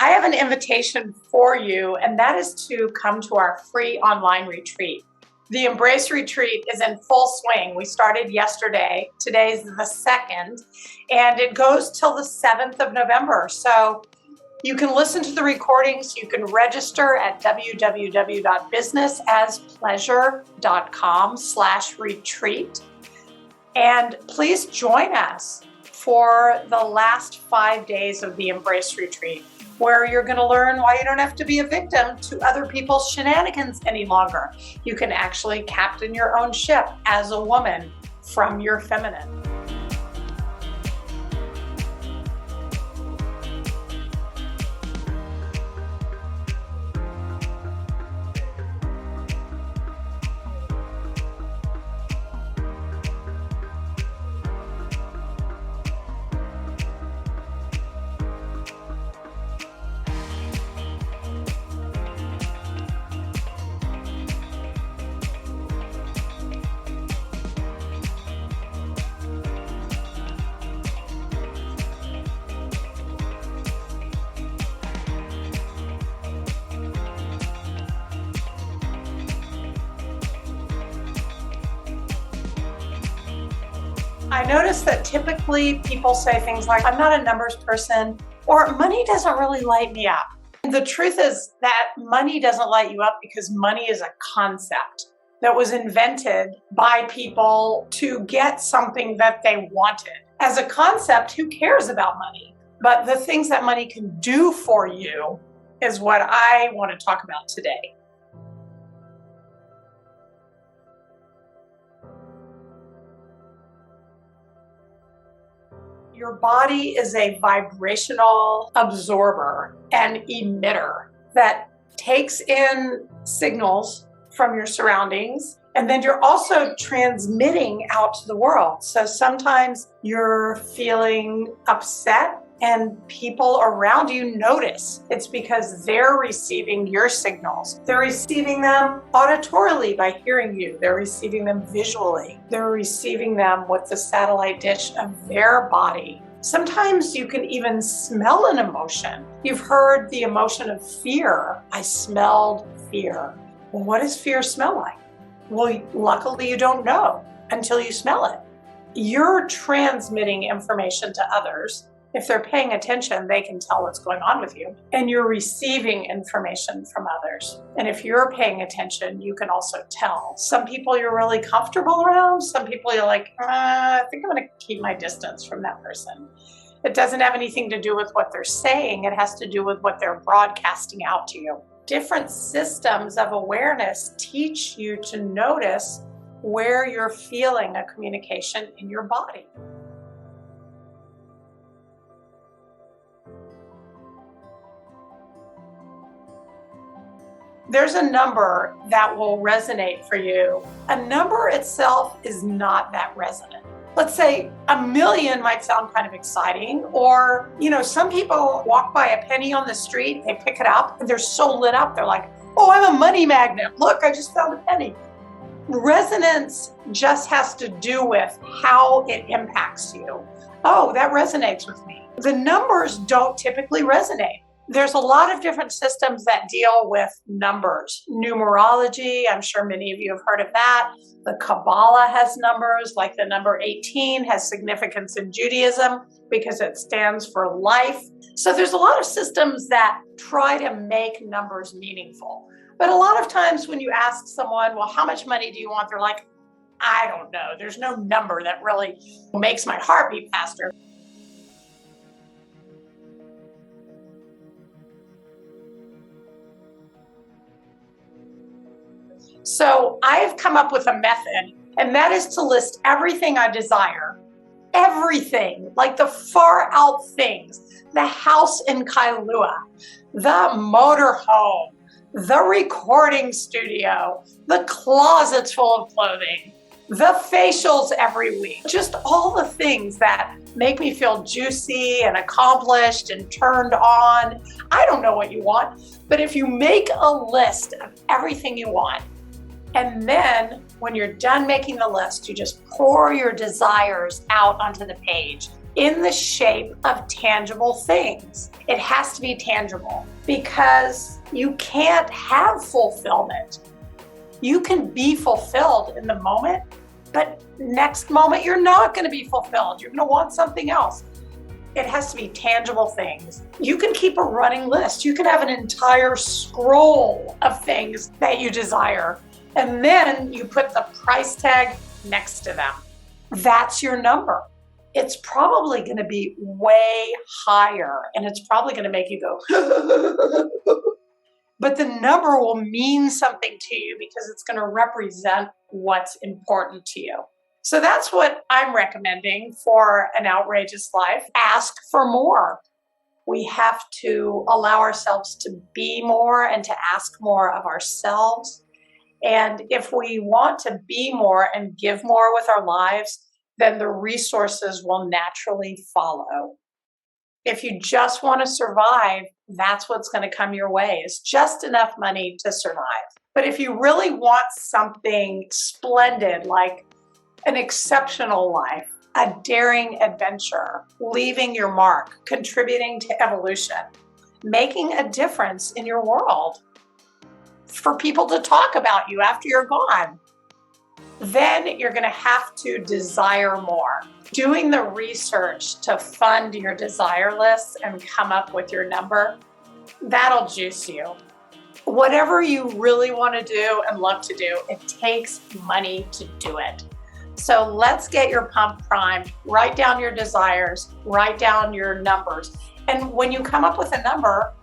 I have an invitation for you, and that is to come to our free online retreat. The Embrace Retreat is in full swing. We started yesterday. Today's the 2nd, and it goes till the 7th of November. So you can listen to the recordings. You can register at www.businessaspleasure.com/retreat. And please join us for the last 5 days of the Embrace Retreat, where you're going to learn why you don't have to be a victim to other people's shenanigans any longer. You can actually captain your own ship as a woman from your feminine. I notice that typically people say things like, I'm not a numbers person, or money doesn't really light me up. The truth is that money doesn't light you up because money is a concept that was invented by people to get something that they wanted. As a concept, who cares about money? But the things that money can do for you is what I want to talk about today. Your body is a vibrational absorber and emitter that takes in signals from your surroundings, and then you're also transmitting out to the world. So sometimes you're feeling upset and people around you notice. It's because they're receiving your signals. They're receiving them auditorily by hearing you. They're receiving them visually. They're receiving them with the satellite dish of their body. Sometimes you can even smell an emotion. You've heard the emotion of fear. I smelled fear. Well, what does fear smell like? Well, luckily you don't know until you smell it. You're transmitting information to others. If they're paying attention, they can tell what's going on with you. And you're receiving information from others. And if you're paying attention, you can also tell. Some people you're really comfortable around. Some people you're like, I think I'm going to keep my distance from that person. It doesn't have anything to do with what they're saying. It has to do with what they're broadcasting out to you. Different systems of awareness teach you to notice where you're feeling a communication in your body. There's a number that will resonate for you. A number itself is not that resonant. Let's say 1 million might sound kind of exciting, or, some people walk by a penny on the street, they pick it up, and they're so lit up, they're like, oh, I'm a money magnet. Look, I just found a penny. Resonance just has to do with how it impacts you. Oh, that resonates with me. The numbers don't typically resonate. There's a lot of different systems that deal with numbers. Numerology, I'm sure many of you have heard of that. The Kabbalah has numbers, like the number 18 has significance in Judaism because it stands for life. So there's a lot of systems that try to make numbers meaningful. But a lot of times when you ask someone, well, how much money do you want? They're like, I don't know. There's no number that really makes my heart beat faster. So I've come up with a method, and that is to list everything I desire, everything, like the far out things, the house in Kailua, the motorhome, the recording studio, the closets full of clothing, the facials every week, just all the things that make me feel juicy and accomplished and turned on. I don't know what you want, but if you make a list of everything you want, and then when you're done making the list, you just pour your desires out onto the page. in the shape of tangible things. It has to be tangible because you can't have fulfillment. You can be fulfilled in the moment, but next moment you're not going to be fulfilled. You're going to want something else. It has to be tangible things. You can keep a running list. You can have an entire scroll of things that you desire, and then you put the price tag next to them. That's your number. It's probably going to be way higher, and it's probably going to make you go, but the number will mean something to you because it's going to represent what's important to you. So that's what I'm recommending for an outrageous life. Ask for more. We have to allow ourselves to be more and to ask more of ourselves. And if we want to be more and give more with our lives, then the resources will naturally follow. If you just want to survive, that's what's going to come your way, is just enough money to survive. But if you really want something splendid, like an exceptional life, a daring adventure, leaving your mark, contributing to evolution, making a difference in your world, for people to talk about you after you're gone, then you're going to have to desire more. Doing the research to fund your desire list and come up with your number, that'll juice you. Whatever you really want to do and love to do, it takes money to do it. So let's get your pump primed. Write down your desires, write down your numbers. And when you come up with a number,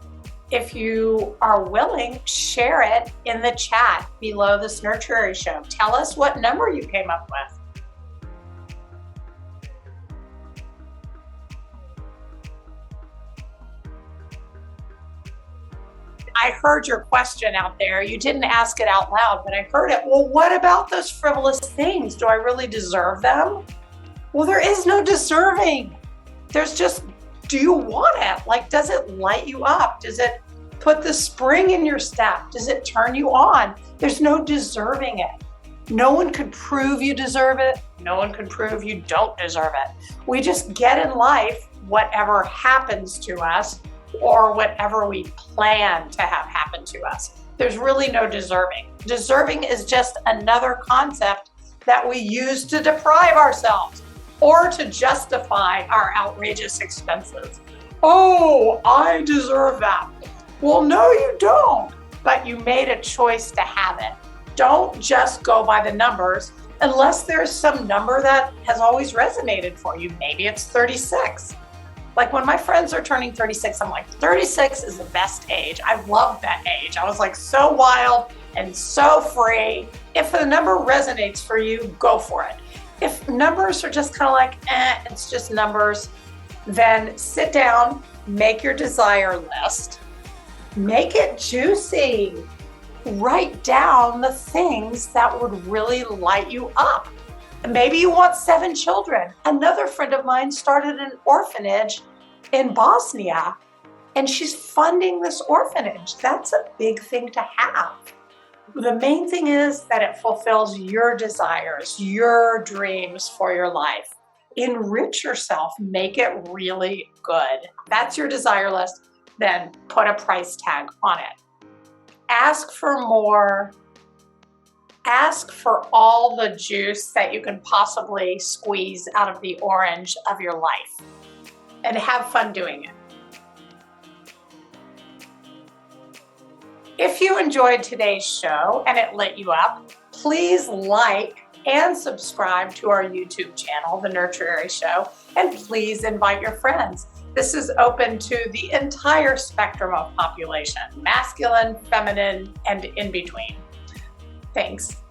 if you are willing, share it in the chat below this Nurturary show. Tell us what number you came up with. I heard your question out there. You didn't ask it out loud, but I heard it. Well, what about those frivolous things? Do I really deserve them? Well, there is no deserving. There's just, do you want it? Like, does it light you up? Does it put the spring in your step? Does it turn you on? There's no deserving it. No one could prove you deserve it. No one could prove you don't deserve it. We just get in life whatever happens to us, or whatever we plan to have happen to us. There's really no deserving. Deserving is just another concept that we use to deprive ourselves or to justify our outrageous expenses. Oh, I deserve that. Well, no, you don't, but you made a choice to have it. Don't just go by the numbers unless there's some number that has always resonated for you. Maybe it's 36. Like when my friends are turning 36, I'm like, 36 is the best age. I love that age. I was like so wild and so free. If the number resonates for you, go for it. If numbers are just kind of like, it's just numbers, then sit down, make your desire list, make it juicy. Write down the things that would really light you up. Maybe you want 7 children. Another friend of mine started an orphanage in Bosnia, and she's funding this orphanage. That's a big thing to have. The main thing is that it fulfills your desires, your dreams for your life. Enrich yourself, make it really good. That's your desire list. Then put a price tag on it. Ask for more. Ask for all the juice that you can possibly squeeze out of the orange of your life, and have fun doing it. If you enjoyed today's show and it lit you up, please like and subscribe to our YouTube channel, The Nurturary Show, and please invite your friends. This is open to the entire spectrum of population, masculine, feminine, and in between. Thanks.